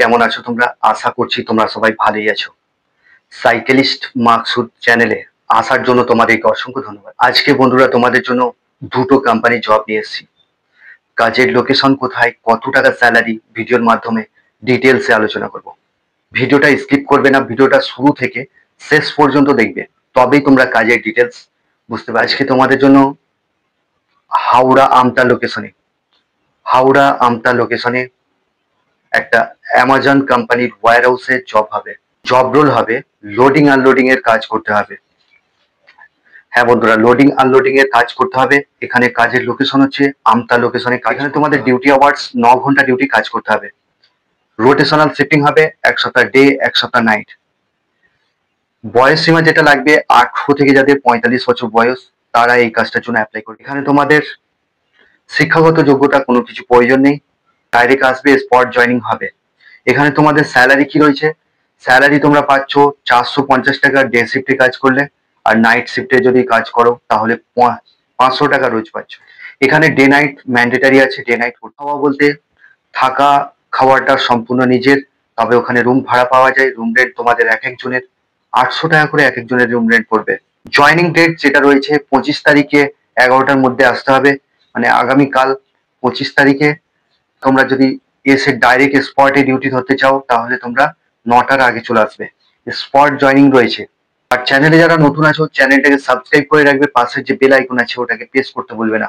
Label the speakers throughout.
Speaker 1: কেমন আছো তোমরা? আশা করছি তোমরা সবাই ভালোই আছো। সাইকেলিস্ট মাকসুদ চ্যানেলে আসার জন্য তোমাদেরকে অসংখ্য ধন্যবাদ। আজকে বন্ধুরা তোমাদের জন্য দুটো কোম্পানি জব নিয়ে এসেছি। কাজের লোকেশন কোথায়, কত টাকা স্যালারি, ভিডিওর মাধ্যমে ডিটেলসে আলোচনা করব। ভিডিওটা স্কিপ করবে না, ভিডিওটা শুরু থেকে শেষ পর্যন্ত দেখবে, তবেই তোমরা কাজের ডিটেলস বুঝতে পারবে। আজকে তোমাদের জন্য হাওড়া আমতা লোকেশনে একটা অ্যামাজন কোম্পানির ওয়্যার হাউসে জব হবে। জব রোল হবে লোডিং আনলোডিং এর কাজ করতে হবে। হ্যাঁ বন্ধুরা, লোডিং আনলোডিং এর কাজ করতে হবে। এখানে কাজের লোকেশন হচ্ছে আমতা লোকেশনে। এখানে তোমাদের ডিউটি আওয়ার্স 9 ঘন্টা ডিউটি কাজ করতে হবে। রোটেশনাল শিফটিং হবে, এক সপ্তাহ ডে এক সপ্তাহ নাইট। বয়স সীমা যেটা লাগবে 18 থেকে যাদের 45 বছর বয়স, তারা এই কাজটার জন্য অ্যাপ্লাই করবে। এখানে তোমাদের শিক্ষাগত যোগ্যতা কোনো কিছু প্রয়োজন নেই, ডাইরেক্ট আসবে, স্পট জয়নিং হবে। এখানে তোমাদের স্যালারি কি রয়েছে? স্যালারি তোমরা পাচ্ছ 450 টাকা ডে শিফটে কাজ করলে, আর নাইট শিফটে যদি কাজ করো তাহলে 500 টাকা রোজ পাচ্ছ। এখানে ডে নাইট ম্যান্ডেটারি আছে, ডে নাইট খাওয়া বলতে থাকা খাওয়াটা সম্পূর্ণ নিজের, তবে ওখানে রুম ভাড়া পাওয়া যায়। রুম রেন্ট তোমাদের এক একজনের 800 টাকা করে এক একজনের রুম রেন্ট পড়বে। জয়নিং ডেট যেটা রয়েছে 25 তারিখে 11টার মধ্যে আসতে হবে, মানে আগামীকাল 25 তারিখে। তোমরা যদি এসে ডাইরেক্ট স্পটে ডিউটি ধরতে চাও তাহলে তোমরা 9টার আগে চলে আসবে। স্পট জয়নিং রয়েছে। আর চ্যানেলে যারা নতুন আছো চ্যানেলটাকে সাবস্ক্রাইব করে রাখবে, পাশের যে বেল আইকন আছে ওটাকে প্রেস করতে ভুলবে না,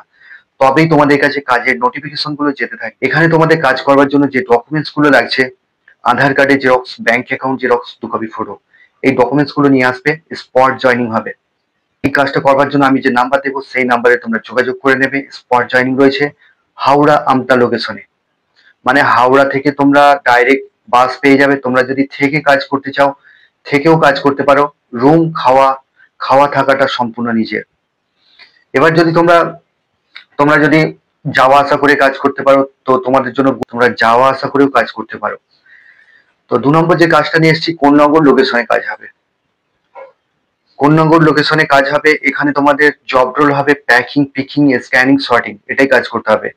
Speaker 1: তবেই তোমাদের কাছে কাজের নোটিফিকেশন গুলো যেতে থাকে। এখানে তোমাদের কাজ করবার জন্য যে ডকুমেন্টস গুলো লাগছে, আধার কার্ডের xerox, bank account xerox, 2 copy photo, এই ডকুমেন্টস গুলো নিয়ে আসবে। স্পট জয়নিং হবে। এই কাজটা করবার জন্য আমি যে নাম্বার দেবো সেই নাম্বারে তোমরা যোগাযোগ করে নেবে। স্পট জয়নিং রয়েছে হাওড়া আমতা লোকেশনে, মানে হাওড়া থেকে তোমরা ডাইরেক্ট বাস পেয়ে যাবে। তোমরা যদি থেকে কাজ করতে চাও থেকেও কাজ করতে পারো। রুম খাওয়া থাকাটা সম্পূর্ণ নিজের। এবার যদি তোমরা যদি যাওয়া আসা করে কাজ করতে পারো তো তোমাদের জন্য, তোমরা যাওয়া আসা করেও কাজ করতে পারো। তো 2 নম্বর যে কাজটা নিয়ে এসেছি, কোন্নগর লোকেশনে কাজ হবে। কোন্নগর লোকেশনে কাজ হবে। এখানে তোমাদের জব রোল হবে প্যাকিং, পিকিং, স্ক্যানিং, সর্টিং, এটাই কাজ করতে হবে।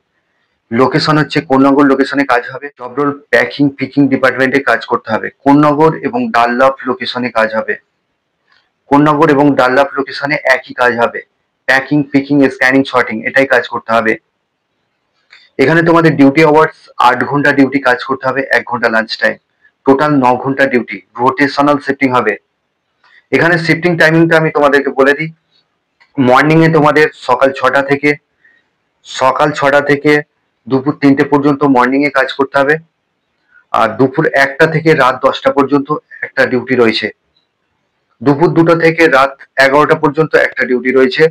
Speaker 1: লোকেশন হচ্ছে কোন্নগর লোকেশনে কাজ হবে। জব রোল প্যাকিং, পিকিং ডিপার্টমেন্টে কাজ করতে হবে। কোন্নগর এবং ডানলপ লোকেশনে কাজ হবে। কোন্নগর এবং ডানলপ লোকেশনে একই কাজ হবে, প্যাকিং, পিকিং, স্ক্যানিং, সর্টিং, এটাই কাজ করতে হবে। এখানে তোমাদের ডিউটি আওয়ার্স 8 ঘন্টা ডিউটি কাজ করতে হবে, 1 ঘন্টা লাঞ্চ টাইম, টোটাল 9 ঘন্টা ডিউটি। রোটেশনাল শিফটিং হবে। এখানে শিফটিং টাইমিংটা আমি তোমাদেরকে বলে দিই। মর্নিং এ তোমাদের সকাল 6টা থেকে দুপুর 3টে পর্যন্ত মর্নিং এ কাজ করতে হবে। আর দুপুর 1টা থেকে রাত 10টা পর্যন্ত একটা ডিউটি রয়েছে। দুপুর 2টা থেকে রাত 11টা পর্যন্ত একটা ডিউটি রয়েছে।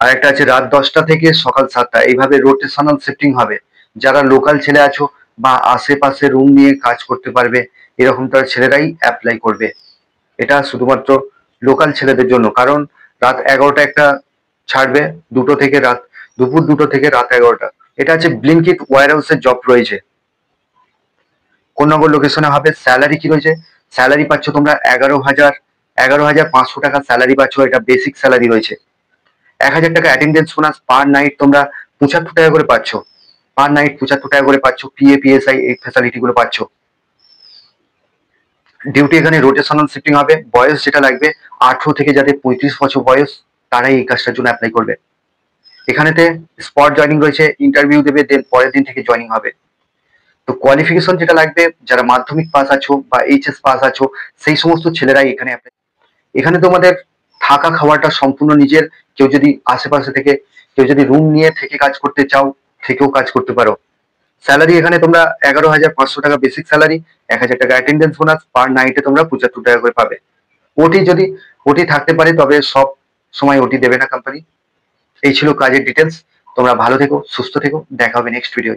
Speaker 1: আর একটা আছে রাত 10টা থেকে সকাল 7টা। এইভাবে রোটেশনাল শিফটিং হবে। যারা লোকাল ছেলে আছো বা আশেপাশে রুম নিয়ে কাজ করতে পারবে এরকম তার ছেলেরাই অ্যাপ্লাই করবে। এটা শুধুমাত্র লোকাল ছেলেদের জন্য, কারণ রাত 11টা একটা ছাড়বে, দুপুর 2টো থেকে রাত 11টা। এটা আছে ব্লিঙ্কিট ওয়্যার হাউসের জব রয়েছে, কোন্নগর লোকেশনে হবে। স্যালারি কি রয়েছে? স্যালারি পাচ্ছ তোমরা 11,500 টাকা স্যালারি পাচ্ছ। এটা বেসিক স্যালারি রয়েছে। 1,000 টাকা অ্যাটেন্ডেন্স বোনাস, পার নাইট তোমরা 75 টাকা করে পাচ্ছ। পার নাইট 75 টাকা করে পাচ্ছ। পিএ, পিএসআই, এই ফ্যাসিলিটি গুলো পাচ্ছ। ডিউটি এখানে রোটেশনাল শিফটিং হবে। বয়স যেটা লাগবে 18 থেকে যাদের 35 বছর বয়স, তারাই এই কাজটার জন্য অ্যাপ্লাই করবে। এখানেতে স্পট জয়নিং রয়েছে, ইন্টারভিউ দেবে, দেন পরের দিন থেকে জয়নিং হবে। তো কোয়ালিফিকেশন যেটা লাগবে, যারা মাধ্যমিক পাস আছো বা এইচএস পাস আছো সেই সমস্ত ছেলেরাই এখানে অ্যাপ্লাই। এখানে তোমাদের থাকা খাওয়াটা সম্পূর্ণ নিজের। কেউ যদি আশেপাশে থেকে কেউ যদি রুম নিয়ে থেকে কাজ করতে চাও থেকেও কাজ করতে পারো। স্যালারি এখানে তোমরা 11,500 টাকা বেসিক স্যালারি, 1,000 টাকা অ্যাটেন্ডেন্স বোনাস, পার নাইটে তোমরা 75 টাকা করে পাবে। যদি ওটি থাকতে পারে, তবে সব সময় ওটি দেবে না কোম্পানি। এই ছিল কাজের ডিটেলস। তোমরা ভালো থেকো, সুস্থ থেকো, দেখা হবে নেক্সট ভিডিও।